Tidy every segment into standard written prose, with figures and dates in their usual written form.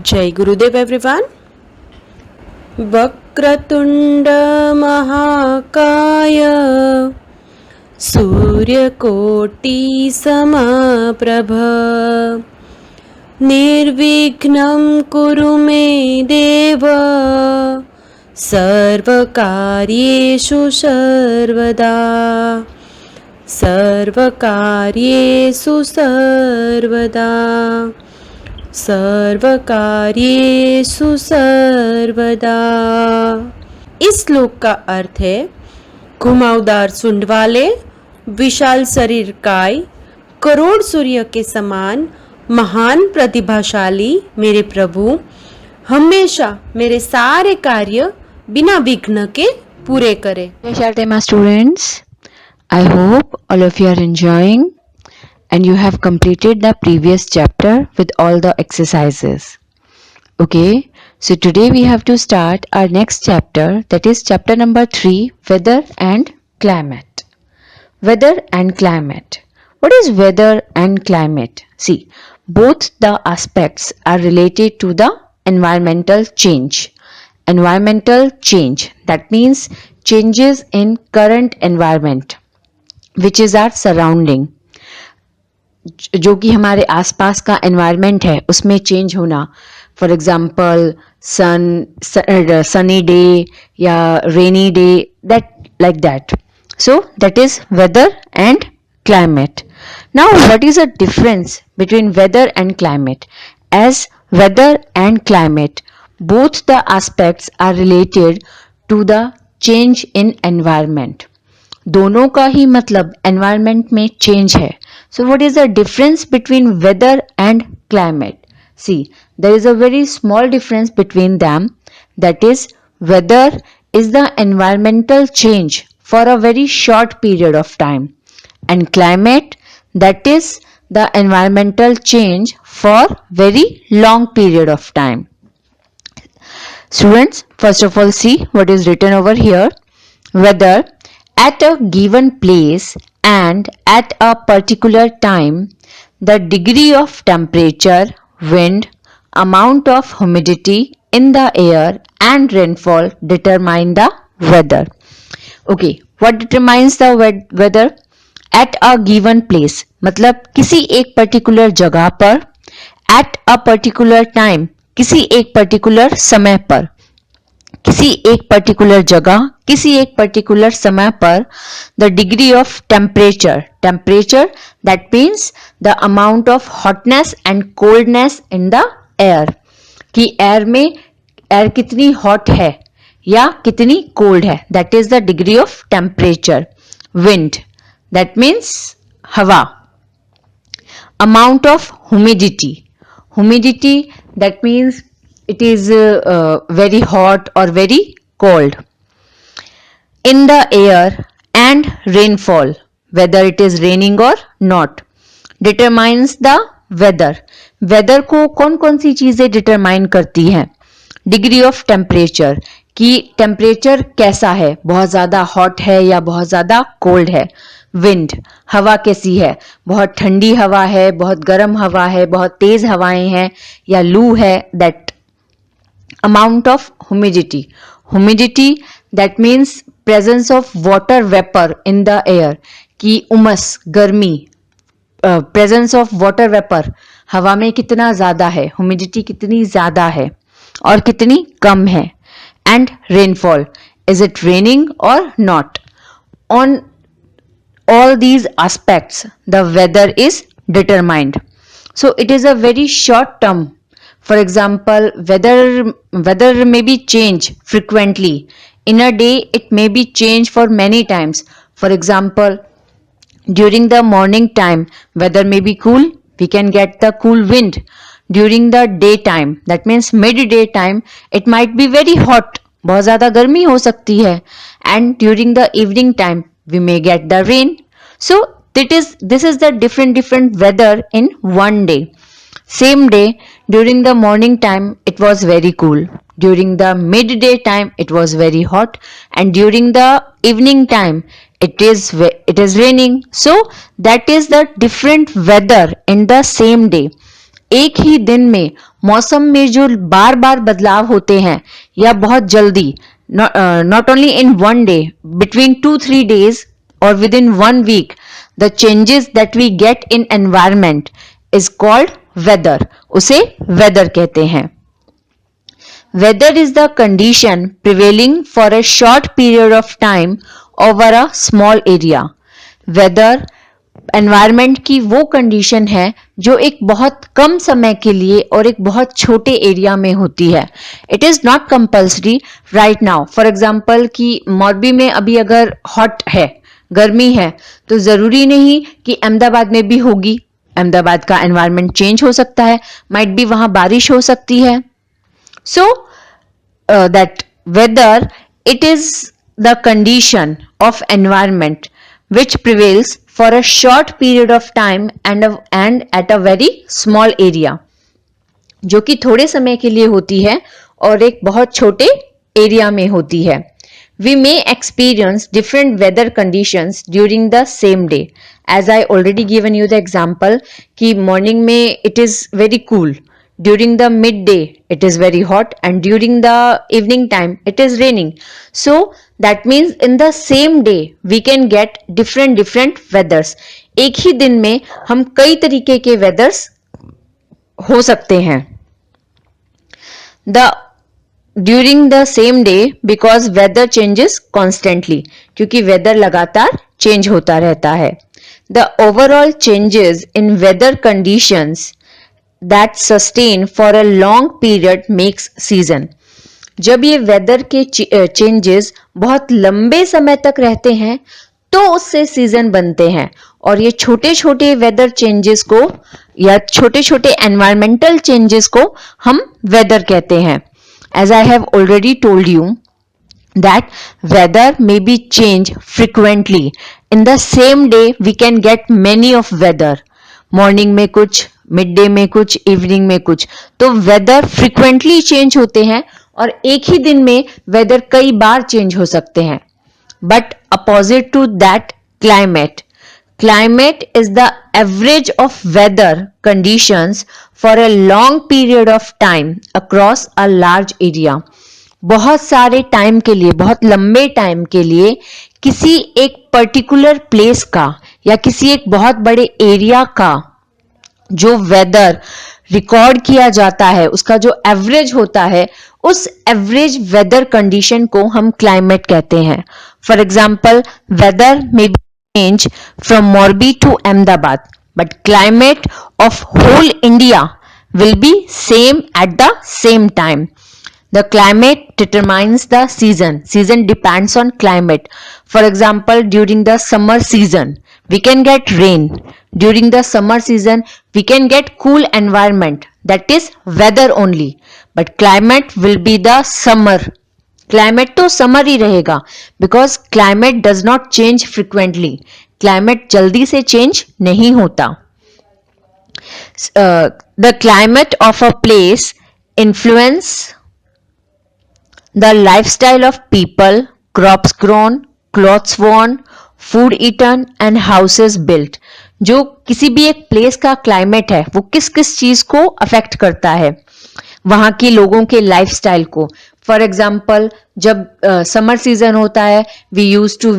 जय गुरुदेव एवरीवन। वक्रतुंड महाकाय सूर्यकोटि समप्रभ निर्विघ्नं कुरु मे देव सर्वकार्येषु सर्वदा सर्वकार्येषु सर्वदा सर्वकार्येषु सर्वदा। इस श्लोक का अर्थ है, घुमावदार सूंड वाले, विशाल शरीर काय, करोड़ सूर्य के समान महान प्रतिभाशाली मेरे प्रभु हमेशा मेरे सारे कार्य बिना विघ्न के पूरे करे। Shartema students, I hope all of you are enjoying and you have completed the previous chapter with all the exercises. Okay, so today we have to start our next chapter, that is chapter number 3, weather and climate. Weather and climate. What is weather and climate? See, both the aspects are related to the environmental change. Environmental change, that means changes in current environment, which is our surrounding. जो कि हमारे आसपास का environment है उसमें change होना, for example sunny day या rainy day, that like that. So that is weather and climate. Now what is the difference between weather and climate? As weather and climate, both the aspects are related to the change in environment. दोनों का ही मतलब environment में change है. So what is the difference between weather and climate? See, there is a very small difference between them. That is, weather is the environmental change for a very short period of time, and climate, that is the environmental change for very long period of time. Students, first of all, see what is written over here. Weather, at a given place and at a particular time, the degree of temperature, wind, amount of humidity in the air and rainfall determine the weather. Okay, what determines the weather? At a given place, मतलब किसी एक particular जगह पर, at a particular time, किसी एक particular समय पर, किसी एक पर्टिकुलर जगह, किसी एक पर्टिकुलर समय पर, the degree of temperature, temperature that means the amount of hotness and coldness in the air, कि air में air कितनी hot है या कितनी cold है, that is the degree of temperature. Wind, that means हवा. Amount of humidity, humidity that means it is very hot or very cold. In the air and rainfall, whether it is raining or not, determines the weather. Weather को कौन कौन सी चीजें determine करती हैं? Degree of temperature, कि temperature कैसा है, बहुत ज्यादा हॉट है या बहुत ज्यादा कोल्ड है. विंड, हवा कैसी है, बहुत ठंडी हवा है, बहुत गर्म हवा है, बहुत तेज हवाएं हैं या लू है, that. Amount of humidity, humidity that means presence of water vapour in the air, कि उमस, गर्मी, प्रेजेंस ऑफ वाटर वेपर, हवा में कितना ज्यादा है, ह्यूमिडिटी कितनी ज्यादा है और कितनी कम है. And rainfall, is it raining or not. On all these aspects the weather is determined. So it is a very short term. For example, weather may be changed frequently. In a day it may be changed for many times. For example, during the morning time weather may be cool, we can get the cool wind. During the daytime, that means midday time, it might be very hot, बहुत ज़्यादा गर्मी हो सकती है. And during the evening time we may get the rain. So this is the different weather in one day. Same day, during the morning time it was very cool, during the midday time it was very hot, and during the evening time it is raining. So that is the different weather in the same day. एक ही दिन में मौसम में जो बार बार बदलाव होते हैं या बहुत जल्दी, not only in one day, between 2-3 days or within 1 week, the changes that we get in environment is called weather. उसे weather कहते हैं. Weather is the condition prevailing for a short period of time over a small area. Weather environment की वो condition है जो एक बहुत कम समय के लिए और एक बहुत छोटे एरिया में होती है. It is not compulsory right now. For example कि मोरबी में अभी अगर हॉट है, गर्मी है, तो जरूरी नहीं कि अहमदाबाद में भी होगी. अहमदाबाद का एनवायरमेंट चेंज हो सकता है, माइट बी वहां बारिश हो सकती है. So that whether, it is the condition of environment which prevails for a short period of time and at a very small area, जो कि थोड़े समय के लिए होती है और एक बहुत छोटे एरिया में होती है. We may experience different weather conditions during the same day. As I already given you the example कि morning में it is very cool, during the midday it is very hot, and during the evening time it is raining. So that means in the same day we can get different weathers. एक ही दिन में हम कई तरीके के weathers हो सकते हैं. During the same day, because weather changes constantly, क्योंकि weather लगातार change होता रहता है. The overall changes in weather conditions that sustain for a long period makes season. जब ये वेदर के चेंजेस बहुत लंबे समय तक रहते हैं तो उससे सीजन बनते हैं. और ये छोटे छोटे वेदर चेंजेस को या छोटे छोटे एनवायरमेंटल चेंजेस को हम वेदर कहते हैं. As I have already told you that weather may be changed frequently. In the same day we can get many of weather. Morning में कुछ, मिड डे में कुछ, इवनिंग में कुछ. तो वेदर फ्रिक्वेंटली चेंज होते हैं और एक ही दिन में वेदर कई बार चेंज हो सकते हैं. But opposite to that, climate is the average of weather conditions for a long period of time across a large area. बहुत सारे टाइम के लिए, बहुत लंबे टाइम के लिए किसी एक पर्टिकुलर प्लेस का या किसी एक बहुत बड़े एरिया का जो वेदर रिकॉर्ड किया जाता है, उसका जो एवरेज होता है, उस एवरेज वेदर कंडीशन को हम क्लाइमेट कहते हैं. For example, weather may be change from Morbi to Ahmedabad, but climate of whole India will be same at the same time. The climate determines the season. Season depends on climate. For example, during the summer season, we can get rain. During the summer season, we can get cool environment. That is weather only. But climate will be the summer. Climate तो summer ही रहेगा because climate does not change frequently. Climate जल्दी से change नहीं होता. The climate of a place influence the lifestyle of people, crops grown, clothes worn, food eaten and houses built. जो किसी भी एक प्लेस का क्लाइमेट है वो किस किस चीज को अफेक्ट करता है, वहां के लोगों के लाइफस्टाइल को. फॉर एग्जाम्पल, जब समर सीजन होता है, we use to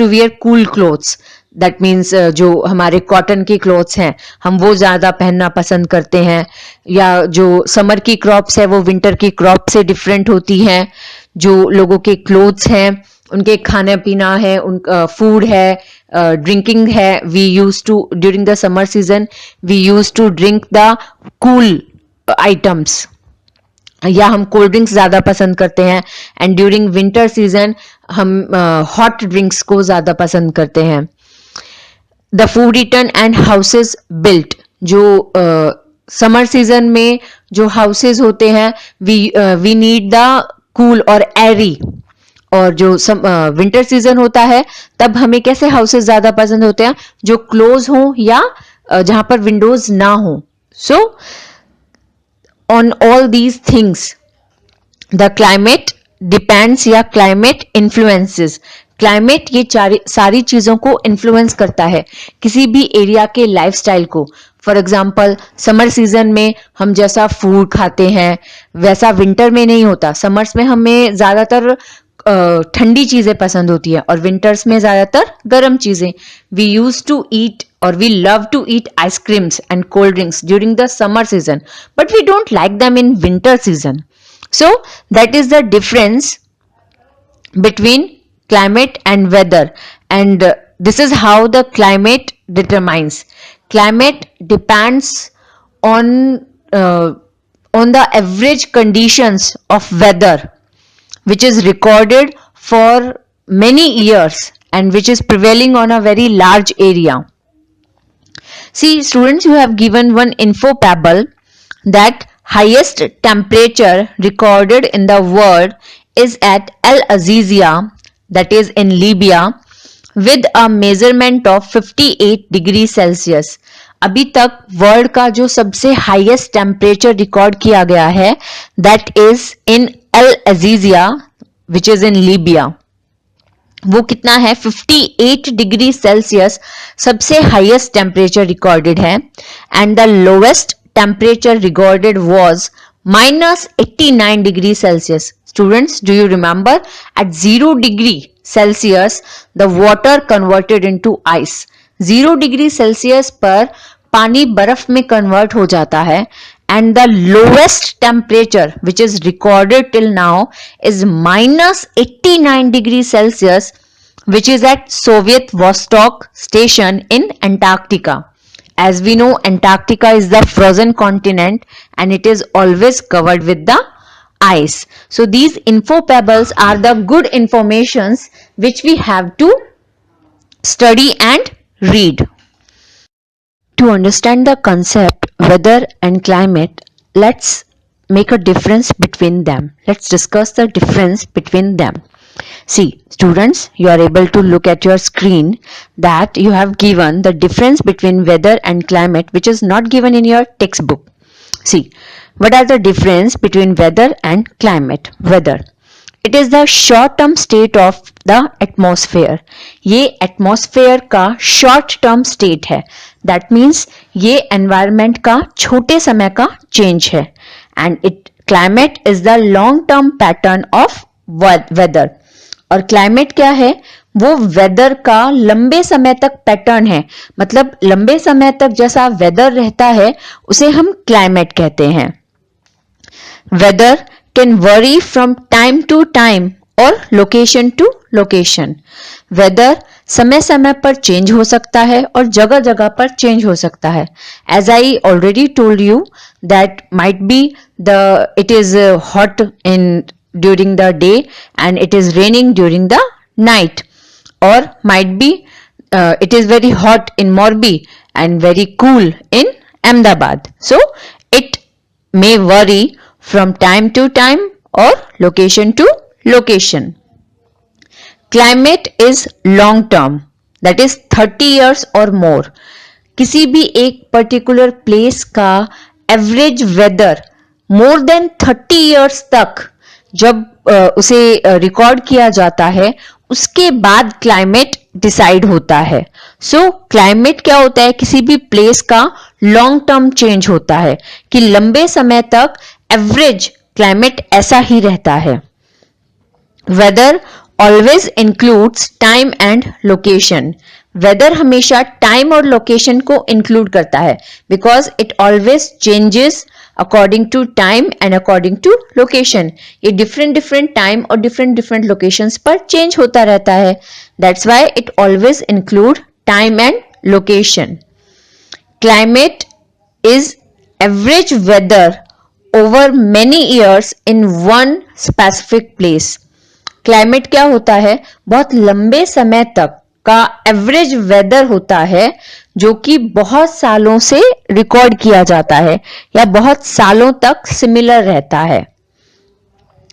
wear cool clothes. That means जो हमारे कॉटन के क्लोथ्स हैं हम वो ज्यादा पहनना पसंद करते हैं. या जो समर की क्रॉप्स है वो विंटर की क्रॉप से डिफरेंट होती हैं. जो लोगों के क्लोथ्स हैं, उनके खाना पीना है, उनका फूड है, ड्रिंकिंग है. We use to during the summer season we use to drink the cool items, या हम कोल्ड ड्रिंक्स ज्यादा पसंद करते हैं. एंड ड्यूरिंग विंटर सीजन हम हॉट ड्रिंक्स को ज्यादा पसंद करते हैं. The food eaten and houses built. जो समर सीजन में जो हाउसेज होते हैं, वी नीड द कूल और एरी. और जो विंटर सीजन होता है तब हमें कैसे हाउसेज ज्यादा पसंद होते हैं, जो क्लोज हों या जहां पर विंडोज ना हो. So on all these things the climate depends या क्लाइमेट इन्फ्लुएंसेस. क्लाइमेट ये सारी चीजों को इन्फ्लुएंस करता है किसी भी एरिया के लाइफस्टाइल को. फॉर एग्जाम्पल समर सीजन में हम जैसा फूड खाते हैं वैसा विंटर में नहीं होता. समर्स में हमें ज्यादातर ठंडी चीजें पसंद होती है और विंटर्स में ज्यादातर गर्म चीजें. We use to eat or we love to eat ice creams and cold drinks during the summer season, but we don't like them in winter season. So that is the difference between climate and weather, and this is how the climate determines. Climate depends on the average conditions of weather which is recorded for many years and which is prevailing on a very large area. See, students, you have given one info pebble that highest temperature recorded in the world is at Al Azizia, that is in Libya, with a measurement of 58 degree Celsius. अभी तक world का जो सबसे highest temperature record किया गया है that is in Al Aziziya which is in Libya. वो कितना है 58 डिग्री सेल्सियस सबसे हाईएस्ट टेम्परेचर रिकॉर्डेड है. And the lowest temperature recorded was -89 degree Celsius. Students, do you remember at 0 degree Celsius the water converted into ice. 0 degree Celsius पर पानी बर्फ में convert हो जाता है. And the lowest temperature which is recorded till now is -89 degrees Celsius, which is at Soviet Vostok station in Antarctica. As we know, Antarctica is the frozen continent and it is always covered with the ice. So these info pebbles are the good informations which we have to study and read. To understand the concept weather and climate, let's make a difference between them. Let's discuss the difference between them. See, students, you are able to look at your screen that you have given the difference between weather and climate, which is not given in your textbook. See, what are the difference between weather and climate? Weather, it is the short term state of the atmosphere. ये atmosphere का short term state है. That means ये environment का छोटे समय का change है. And climate is the long term pattern of weather. और climate क्या है? वो weather का लंबे समय तक पैटर्न है. मतलब लंबे समय तक जैसा weather रहता है उसे हम climate कहते हैं. Weather can vary from time to time or location to location. Weather समय समय पर चेंज हो सकता है और जगह जगह पर चेंज हो सकता है. As I already told you that might be it is hot during the day and it is raining during the night, or might be it is very hot in Morbi and very cool in Ahmedabad. So it may vary from time to time or location to location. Climate is long term, that is 30 years or more. किसी भी एक particular place का average weather more than 30 years तक जब उसे record किया जाता है उसके बाद क्लाइमेट डिसाइड होता है. सो क्लाइमेट क्या होता है? किसी भी प्लेस का लॉन्ग टर्म चेंज होता है कि लंबे समय तक एवरेज क्लाइमेट ऐसा ही रहता है. Weather always includes time and location. Weather हमेशा टाइम और लोकेशन को इंक्लूड करता है because it always changes according to time and according to location. ये डिफरेंट टाइम और डिफरेंट लोकेशंस पर चेंज होता रहता है. That's why it always include time and location. Climate is average weather over many years in one specific place. Climate क्या होता है? बहुत लंबे समय तक का एवरेज वेदर होता है जो कि बहुत सालों से रिकॉर्ड किया जाता है या बहुत सालों तक सिमिलर रहता है.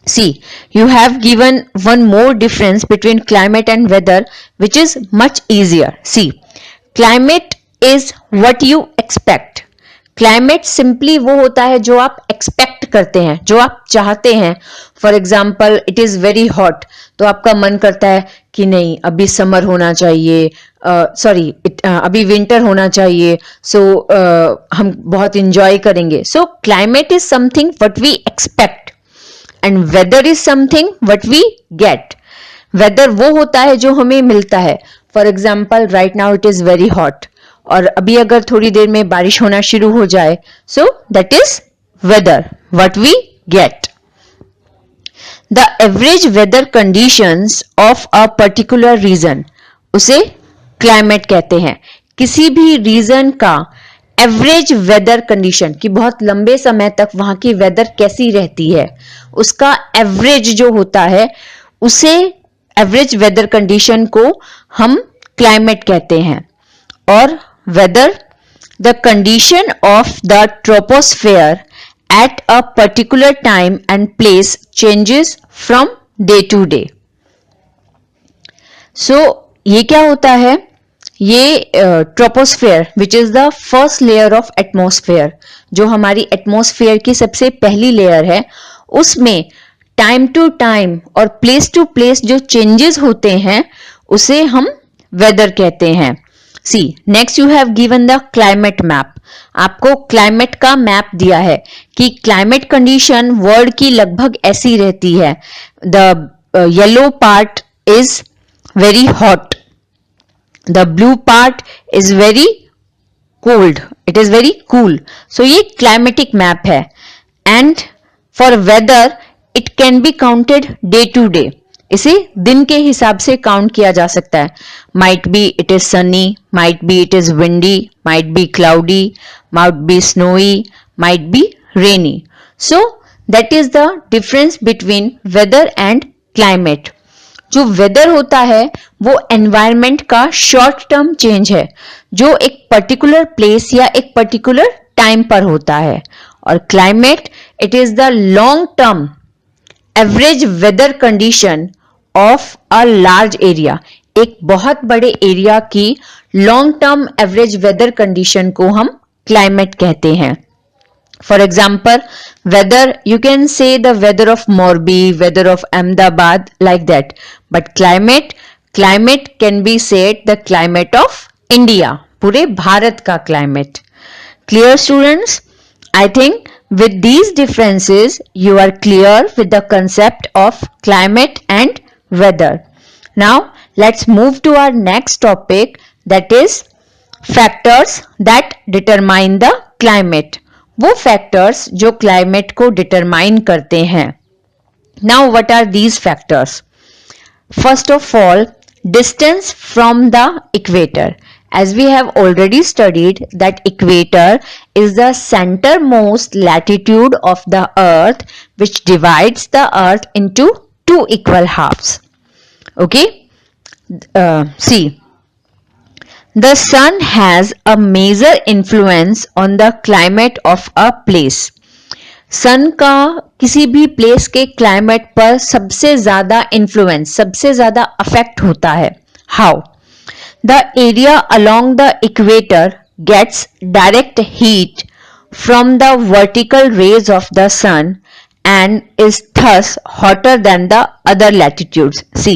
See, you have given one more difference between climate and weather, which is much easier. See, climate is what you expect. Climate simply वो होता है जो आप एक्सपेक्ट करते हैं, जो आप चाहते हैं. For example, it is very hot, तो आपका मन करता है कि नहीं अभी समर होना चाहिए, अभी विंटर होना चाहिए, सो हम बहुत इंजॉय करेंगे. So climate is something what we expect and weather is something what we get. Weather वो होता है जो हमें मिलता है. For example, right now it is very hot, और अभी अगर थोड़ी देर में बारिश होना शुरू हो जाए, so that is weather what we get. The average weather conditions of a particular region, उसे क्लाइमेट कहते हैं. किसी भी रीजन का एवरेज वेदर कंडीशन, कि बहुत लंबे समय तक वहां की वेदर कैसी रहती है, उसका एवरेज जो होता है, उसे एवरेज वेदर कंडीशन को हम क्लाइमेट कहते हैं. और weather, the condition of the troposphere at a particular time and place changes from day to day. So ये क्या होता है, ये troposphere which is the first layer of atmosphere, जो हमारी एटमॉस्फेयर की सबसे पहली लेयर है, उसमें टाइम टू टाइम और प्लेस टू प्लेस जो चेंजेस होते हैं उसे हम वेदर कहते हैं. See next you have given the climate map. आपको क्लाइमेट का मैप दिया है कि क्लाइमेट कंडीशन वर्ल्ड की लगभग ऐसी रहती है. The yellow part is very hot, the blue part is very cold, it is very cool. So ये क्लाइमेटिक मैप है. And for weather it can be counted day to day, इसे दिन के हिसाब से काउंट किया जा सकता है. Might be it is sunny, might be it is windy, might be cloudy, might be snowy, might be rainy. So that is the difference between weather and climate. जो वेदर होता है वो एनवायरमेंट का short term change है, जो एक particular place या एक पर्टिकुलर टाइम पर होता है. और climate, it is the long term average weather condition of a large area. एक बहुत बड़े एरिया की long term average weather condition को हम क्लाइमेट कहते हैं. For example, weather, you can say the weather of Morbi, weather of Ahmedabad, like that. But climate can be said the climate of India, पूरे भारत का climate. Clear students? I think with these differences you are clear with the concept of climate and weather. Now let's move to our next topic, that is factors that determine the climate. वो factors जो climate को determine करते हैं. Now what are these factors? First of all, distance from the equator. As we have already studied that equator is the centermost latitude of the earth, which divides the earth into two equal halves. Okay, see, the sun has a major influence on the climate of a place. सन का किसी भी place के climate पर सबसे ज्यादा influence, सबसे ज्यादा affect होता है. How? The area along the equator gets direct heat from the vertical rays of the sun and is thus hotter than the other latitudes. See,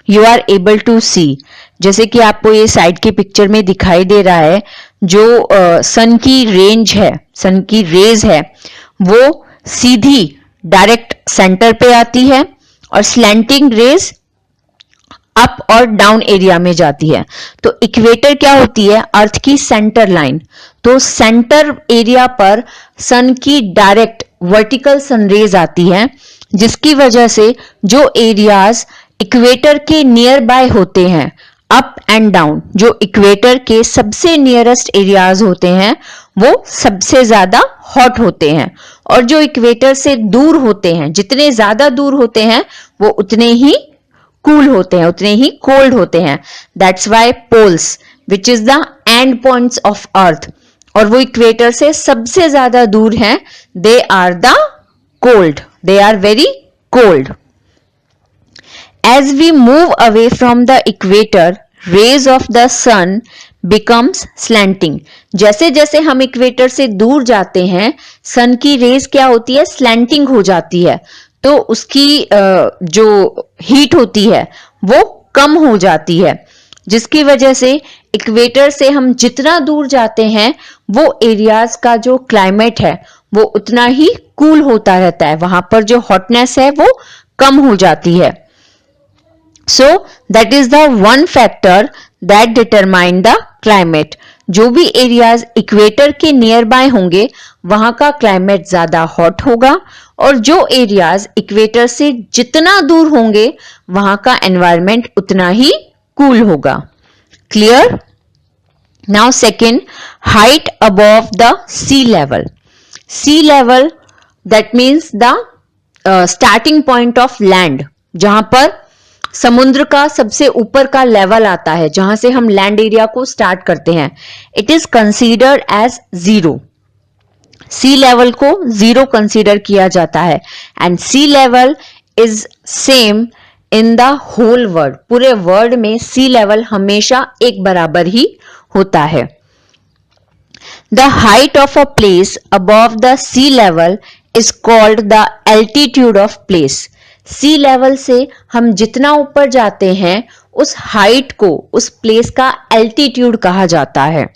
you are able to see, जैसे कि आपको ये side की picture में दिखाई दे रहा है, जो सन की रेंज है, सन की रेज है, वो सीधी डायरेक्ट सेंटर पे आती है और स्लैंटिंग रेज अप और डाउन एरिया में जाती है. तो इक्वेटर क्या होती है? अर्थ की सेंटर लाइन. तो सेंटर एरिया पर सन की डायरेक्ट वर्टिकल सनरेज आती है, जिसकी वजह से जो एरियाज इक्वेटर के नियर बाय होते हैं, अप एंड डाउन, जो इक्वेटर के सबसे नियरेस्ट एरियाज होते हैं, वो सबसे ज्यादा हॉट होते हैं. और जो इक्वेटर से दूर होते हैं, जितने ज्यादा दूर होते हैं, वो उतने ही कूल होते हैं, उतने ही कोल्ड होते हैं. That's why poles, which is the end points of earth, और वो इक्वेटर से सबसे ज्यादा दूर हैं, they are the cold, they are very cold. As we move away from the equator, rays of the sun becomes slanting. जैसे जैसे हम इक्वेटर से दूर जाते हैं सन की रेज क्या होती है, स्लैंटिंग हो जाती है, तो उसकी जो हीट होती है वो कम हो जाती है, जिसकी वजह से इक्वेटर से हम जितना दूर जाते हैं वो एरियाज का जो क्लाइमेट है वो उतना ही कूल होता रहता है, वहां पर जो हॉटनेस है वो कम हो जाती है. So that is the one factor that determine the climate. जो भी एरियाज इक्वेटर के नियर बाय होंगे वहां का क्लाइमेट ज्यादा हॉट होगा, और जो एरियाज इक्वेटर से जितना दूर होंगे वहां का एनवायरमेंट उतना ही कूल होगा. Clear? Now second, height above the sea level. Sea level that means the starting point of land, जहां पर समुद्र का सबसे ऊपर का लेवल आता है, जहां से हम लैंड एरिया को स्टार्ट करते हैं. It is considered as zero. Sea level को जीरो कंसीडर किया जाता है, and sea level is same in the whole world. पूरे वर्ल्ड में सी लेवल हमेशा एक बराबर ही होता है. The height of a place above the sea level is called the altitude of place. Sea level से हम जितना ऊपर जाते हैं उस हाइट को, उस प्लेस का एल्टीट्यूड कहा जाता है.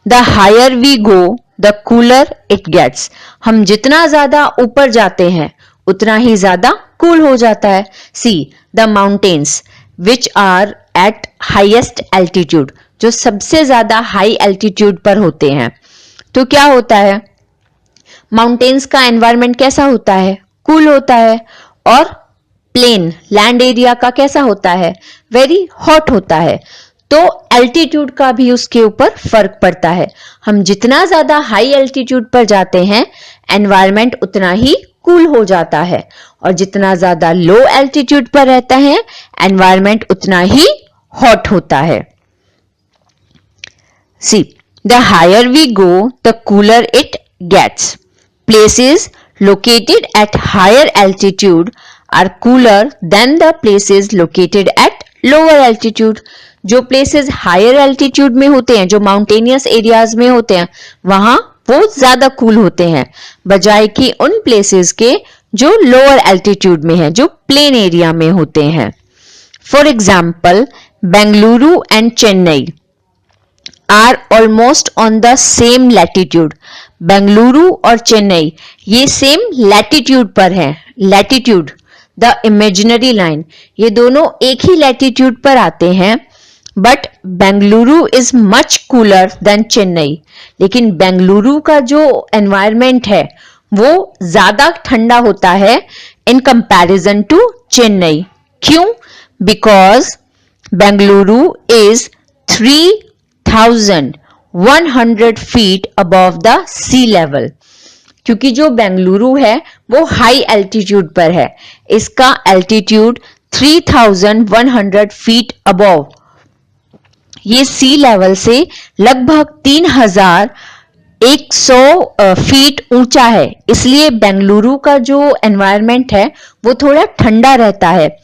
The higher we go the cooler it gets. हम जितना ज्यादा ऊपर जाते हैं उतना ही ज्यादा कूल हो जाता है. See the mountains which are at highest altitude, जो सबसे ज्यादा हाई एल्टीट्यूड पर होते हैं. तो क्या होता है, माउंटेन्स का एनवायरमेंट कैसा होता है, कूल होता है, और प्लेन लैंड एरिया का कैसा होता है, वेरी हॉट होता है. तो एल्टीट्यूड का भी उसके ऊपर फर्क पड़ता है. हम जितना ज्यादा हाई एल्टीट्यूड पर जाते हैं एनवायरमेंट उतना ही कूल हो जाता है, और जितना ज्यादा लो एल्टीट्यूड पर रहता है एनवायरमेंट उतना ही हॉट होता है. See the higher we go the cooler it gets. Places located at higher altitude are cooler than the places located at lower altitude. जो places higher altitude में होते हैं, जो mountainous areas में होते हैं, वहां वो ज्यादा cool होते हैं बजाय कि उन places के जो lower altitude में है, जो plain area में होते हैं. For example, Bengaluru and Chennai are almost on the same latitude. Bengaluru और चेन्नई ये सेम लैटिट्यूड पर हैं. लैटिट्यूड द इमेजिनरी लाइन, ये दोनों एक ही लैटिट्यूड पर आते हैं, but Bengaluru is much cooler than Chennai. लेकिन बेंगलुरु का जो एनवायरमेंट है वो ज्यादा ठंडा होता है इन कंपैरिजन टू चेन्नई. क्यों? Because Bengaluru is 3,100 feet above the sea level. क्योंकि जो बेंगलुरु है वो हाई एल्टीट्यूड पर है, इसका एल्टीट्यूड 3,100 फीट अबव, ये सी लेवल से लगभग 3,100 फीट ऊंचा है. इसलिए बेंगलुरु का जो एनवायरमेंट है वो थोड़ा ठंडा रहता है.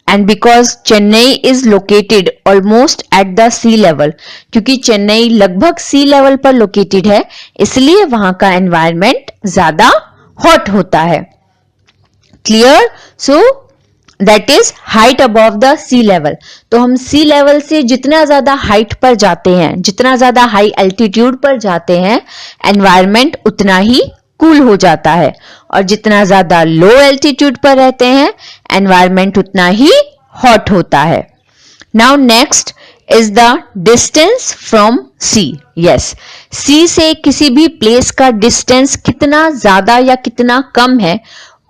And because Chennai is located almost at the sea level, क्योंकि चेन्नई लगभग सी लेवल पर लोकेटेड है, इसलिए वहां का एनवायरमेंट ज्यादा हॉट होता है. Clear? So that is height above the sea level. तो हम सी लेवल से जितना ज्यादा हाइट पर जाते हैं, जितना ज्यादा हाई एल्टीट्यूड पर जाते हैं, एनवायरमेंट उतना ही कूल हो जाता है, और जितना ज्यादा लो एल्टीट्यूड पर रहते हैं एनवायरमेंट उतना ही हॉट होता है. Now next is the distance from sea. Yes, sea से किसी भी प्लेस का डिस्टेंस कितना ज्यादा या कितना कम है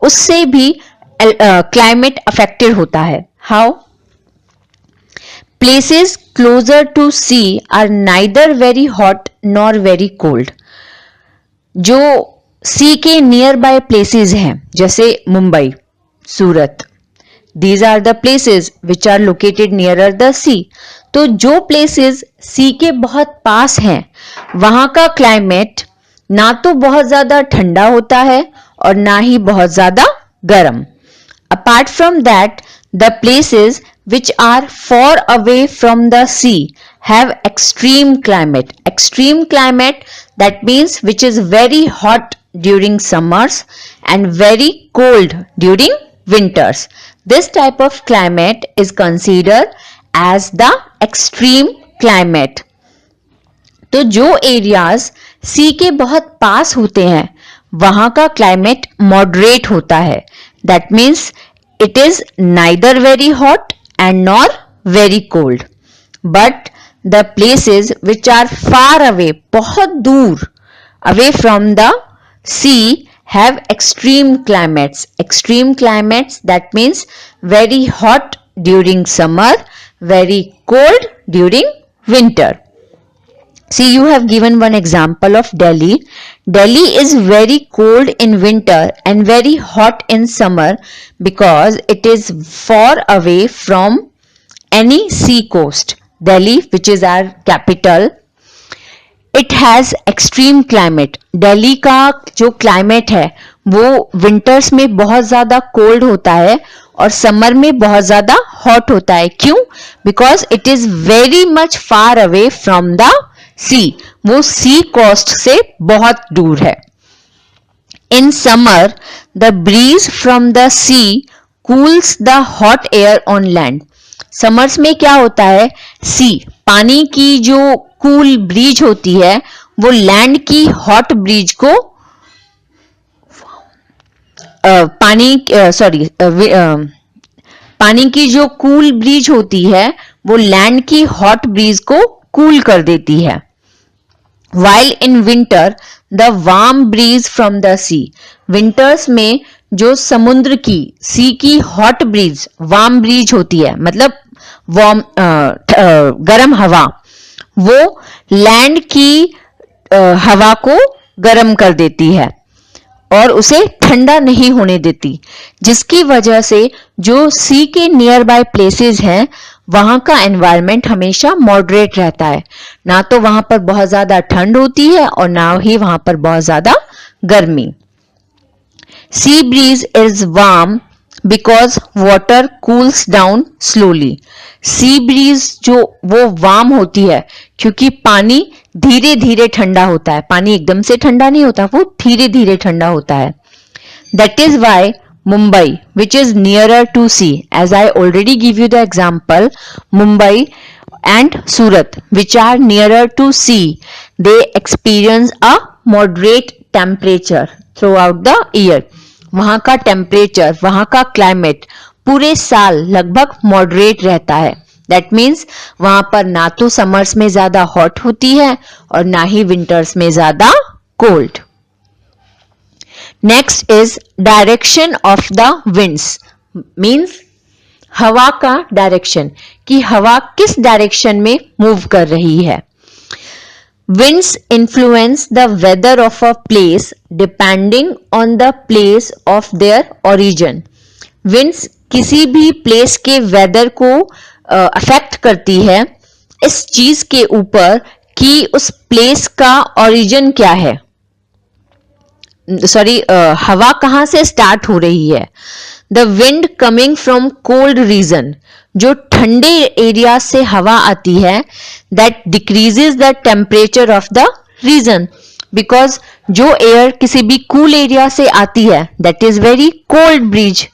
उससे भी क्लाइमेट अफेक्टेड होता है. How? Places closer to sea are neither very hot nor very cold. जो सी के नियर बाय प्लेसेस हैं जैसे Mumbai, Surat, these are the places which are located nearer the sea. तो जो प्लेसेस सी के बहुत पास हैं वहां का क्लाइमेट ना तो बहुत ज्यादा ठंडा होता है और ना ही बहुत ज्यादा गर्म. Apart from that, the places which are far away from the sea have extreme climate. Extreme climate, that means which is very hot during summers and very cold during winters. This type of climate is considered as the extreme climate. तो जो areas सी के बहुत पास होते हैं वहां का climate moderate होता है. That means it is neither very hot and nor very cold. But the places which are far away, बहुत दूर away from the sea have extreme climates. Extreme climates, that means very hot during summer, very cold during winter. See, you have given one example of Delhi. Delhi is very cold in winter and very hot in summer because it is far away from any sea coast. Delhi, which is our capital, it has extreme climate. Delhi का जो climate है वो winters में बहुत ज़्यादा cold होता है और summer में बहुत ज़्यादा hot होता है. क्यों? Because it is very much far away from the सी, वो सी कोस्ट से बहुत दूर है. In summer the breeze from the sea cools the hot air on land. Summers में क्या होता है, सी पानी की जो कूल ब्रीज होती है वो लैंड की हॉट ब्रीज को पानी की जो कूल ब्रीज होती है वो लैंड की हॉट ब्रीज को कूल कर देती है. While in winter the warm breeze from the sea, winters में जो समुद्र की सी की हॉट ब्रीज वार्म ब्रीज होती है, मतलब वार्म गरम हवा, वो लैंड की हवा को गरम कर देती है और उसे ठंडा नहीं होने देती, जिसकी वजह से जो सी के नियर बाय प्लेसेस हैं वहां का एनवायरनमेंट हमेशा मॉडरेट रहता है. ना तो वहां पर बहुत ज्यादा ठंड होती है और ना ही वहां पर बहुत ज्यादा गर्मी. Sea breeze is warm because water cools down slowly. Sea breeze जो वो वार्म होती है क्योंकि पानी धीरे धीरे ठंडा होता है. पानी एकदम से ठंडा नहीं होता, वो धीरे धीरे ठंडा होता है. That is why Mumbai, which is nearer to sea, as I already give you the example, Mumbai and Surat, which are nearer to sea, they experience a moderate temperature throughout the year. वहाँ का temperature, वहाँ का climate पूरे साल लगभग moderate रहता है. That means वहाँ पर ना तो summers में ज़्यादा hot होती है और ना ही winters में ज़्यादा cold. Next is direction of the winds, means हवा का डायरेक्शन, कि हवा किस डायरेक्शन में मूव कर रही है. Winds influence the weather of a place depending on the place of their origin. Winds किसी भी प्लेस के वेदर को अफेक्ट करती है इस चीज के ऊपर कि उस प्लेस का ओरिजिन क्या है. हवा कहां से स्टार्ट हो रही है. The wind coming from cold region, जो ठंडे एरिया से हवा आती है, that decreases the temperature of the region, because जो एयर किसी भी कूल एरिया से आती है that is very cold breeze.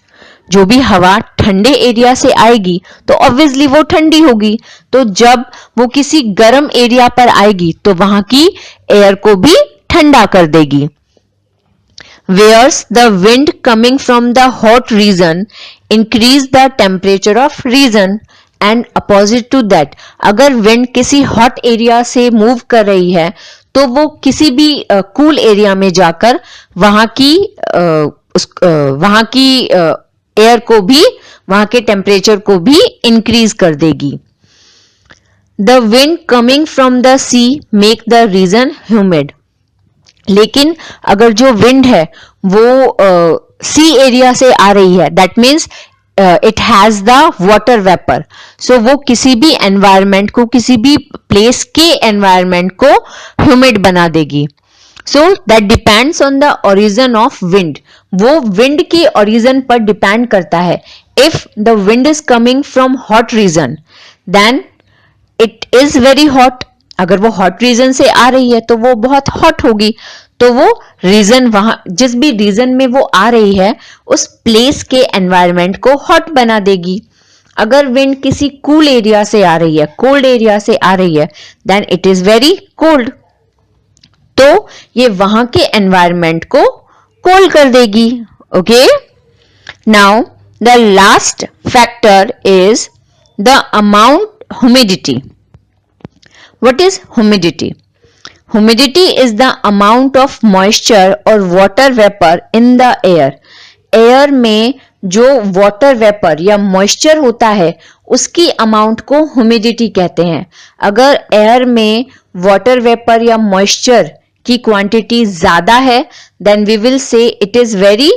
जो भी हवा ठंडे एरिया से आएगी तो ऑब्वियसली वो ठंडी होगी, तो जब वो किसी गर्म एरिया पर आएगी तो वहां की एयर को भी ठंडा कर देगी. Whereas the wind coming from the hot region increase the temperature of region and opposite to that, अगर wind किसी hot area से move कर रही है तो वो किसी भी cool area में जाकर वहां की air को भी, वहां के temperature को भी increase कर देगी. The wind coming from the sea make the region humid. लेकिन अगर जो विंड है वो सी एरिया से आ रही है, that means it has the water vapour, so वो किसी भी एनवायरनमेंट को, किसी भी प्लेस के एनवायरनमेंट को ह्यूमिड बना देगी. So that depends on the origin of wind. वो विंड के ओरिजिन पर डिपेंड करता है. If the wind is coming from hot region, then it is very hot, अगर वो हॉट रीजन से आ रही है तो वो बहुत हॉट होगी, तो वो रीजन, वहां जिस भी रीजन में वो आ रही है उस प्लेस के एनवायरनमेंट को हॉट बना देगी। अगर विंड किसी कूल एरिया से आ रही है, कोल्ड एरिया से आ रही है, then it is very cold, तो ये वहां के एनवायरनमेंट को कोल्ड कर देगी। Okay, now the last factor is the amount humidity. What is humidity? Humidity is the amount of moisture or water vapor in the air. Air में जो water vapor या moisture होता है उसकी amount को humidity कहते हैं। अगर air में water vapor या moisture की quantity ज़्यादा है then we will say it is very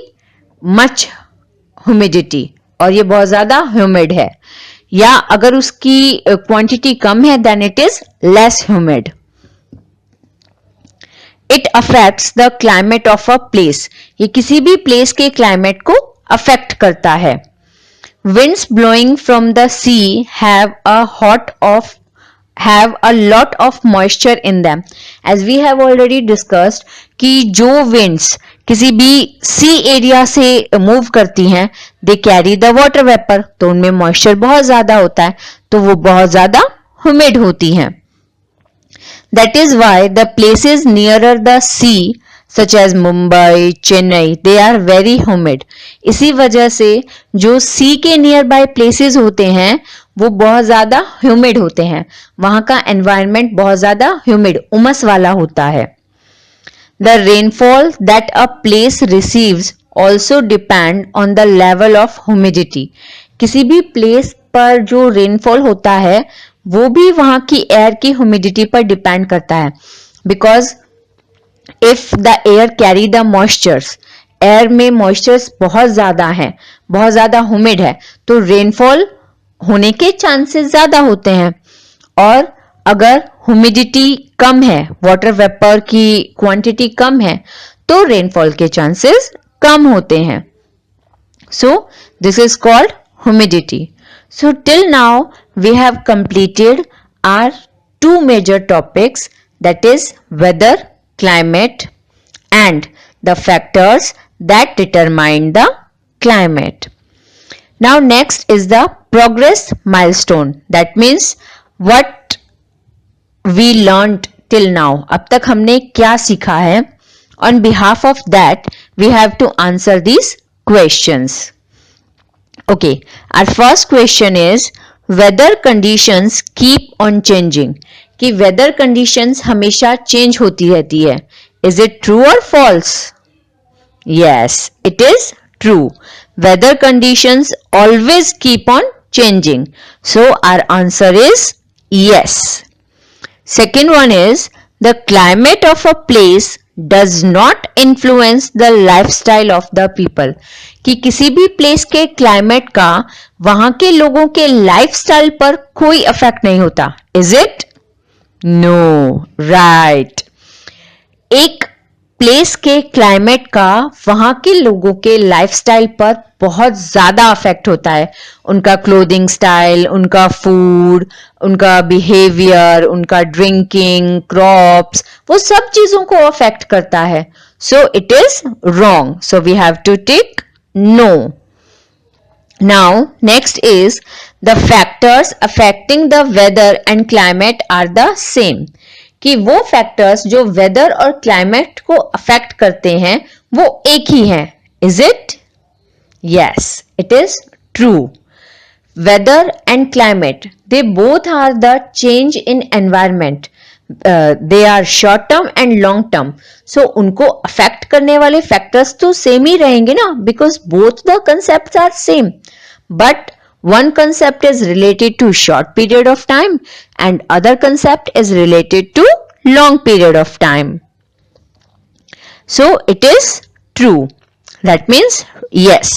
much humidity और ये बहुत ज़्यादा humid है, या अगर उसकी क्वांटिटी कम है then it is less humid. It affects the climate of a place, ये किसी भी प्लेस के क्लाइमेट को अफेक्ट करता है। Winds blowing from the sea have a lot of moisture in them, as we have already discussed कि जो winds किसी भी सी एरिया से मूव करती हैं they carry the water vapour, तो उनमें मॉइस्चर बहुत ज्यादा होता है, तो वो बहुत ज्यादा ह्यूमिड होती हैं। That is why the places nearer the sea such as Mumbai, Chennai, they are very humid. इसी वजह से जो सी के नियर बाय प्लेसेस होते हैं वो बहुत ज्यादा ह्यूमिड होते हैं, वहां का एनवायरनमेंट बहुत ज्यादा ह्यूमिड, उमस वाला होता है। The rainfall that a place receives also depend on the level of humidity. किसी भी प्लेस पर जो रेनफॉल होता है वो भी वहां की एयर की ह्यूमिडिटी पर डिपेंड करता है, because if the air carry the moistures, air में मॉइस्चर्स बहुत ज्यादा है, बहुत ज्यादा ह्यूमिड है, तो रेनफॉल होने के चांसेस ज्यादा होते हैं। और अगर ह्यूमिडिटी कम है, वाटर वेपर की क्वांटिटी कम है, तो रेनफॉल के चांसेस कम होते हैं। So this is called humidity. So till now we have completed our two major topics, that is weather, climate and the factors that determine the climate. Now next is the progress milestone, that means what we learned till now. अब तक हमने क्या सीखा है? On behalf of that we have to answer these questions. Okay, our first question is weather conditions keep on changing. कि weather conditions हमेशा change होती रहती है. Is it true or false? Yes, it is true. Weather conditions always keep on changing. So our answer is yes. Second one is the climate of a place does not influence the lifestyle of the people. कि किसी भी place के climate का वहां के लोगों के lifestyle पर कोई इफेक्ट नहीं होता. Is it? No, right. एक प्लेस के क्लाइमेट का वहां के लोगों के लाइफस्टाइल पर बहुत ज्यादा अफेक्ट होता है. उनका क्लोथिंग स्टाइल, उनका फूड, उनका बिहेवियर, उनका ड्रिंकिंग, क्रॉप्स, वो सब चीजों को अफेक्ट करता है. So it is wrong. So we have to tick no. Now next is the factors affecting the weather and climate are the same. कि वो फैक्टर्स जो वेदर और क्लाइमेट को अफेक्ट करते हैं वो एक ही हैं. Is it? Yes, it is true. Weather and climate they both are the change in environment. They are short term and long term. So उनको अफेक्ट करने वाले फैक्टर्स तो सेम ही रहेंगे ना, because both the concept are same. But one concept is related to short period of time and other concept is related to long period of time. So it is true. That means yes.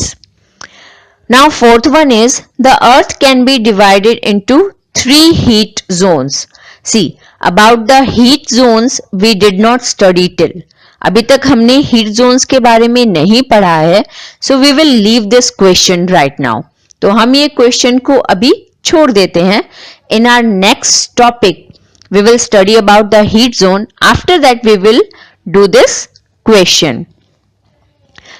Now fourth one is the earth can be divided into 3 heat zones. See, about the heat zones we did not study till. अभी तक हमने heat zones के बारे में नहीं पढ़ा है. So we will leave this question right now. तो हम ये क्वेश्चन को अभी छोड़ देते हैं In our next topic, we will study about the heat zone. After that, we will do this question.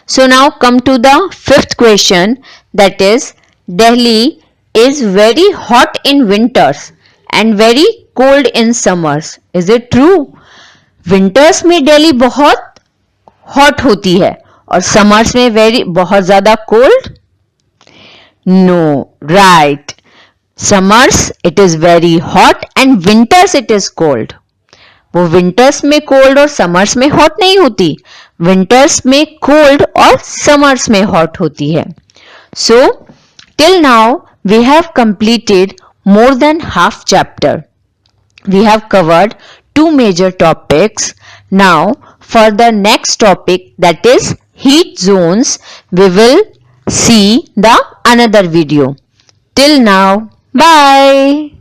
So now come to the fifth question, that is Delhi is very hot in winters and very cold in summers. Is it true? Winters में दिल्ली बहुत hot होती है और summers में बहुत ज़्यादा cold? No, right. Summers it is very hot and winters it is cold. वो winters में कोल्ड और समर्स में हॉट नहीं होती, विंटर्स में कोल्ड और समर्स में हॉट होती है. So till now we have completed more than half chapter. We have covered 2 major topics. Now for the next topic, that is heat zones, we will see the another video. Till now, bye.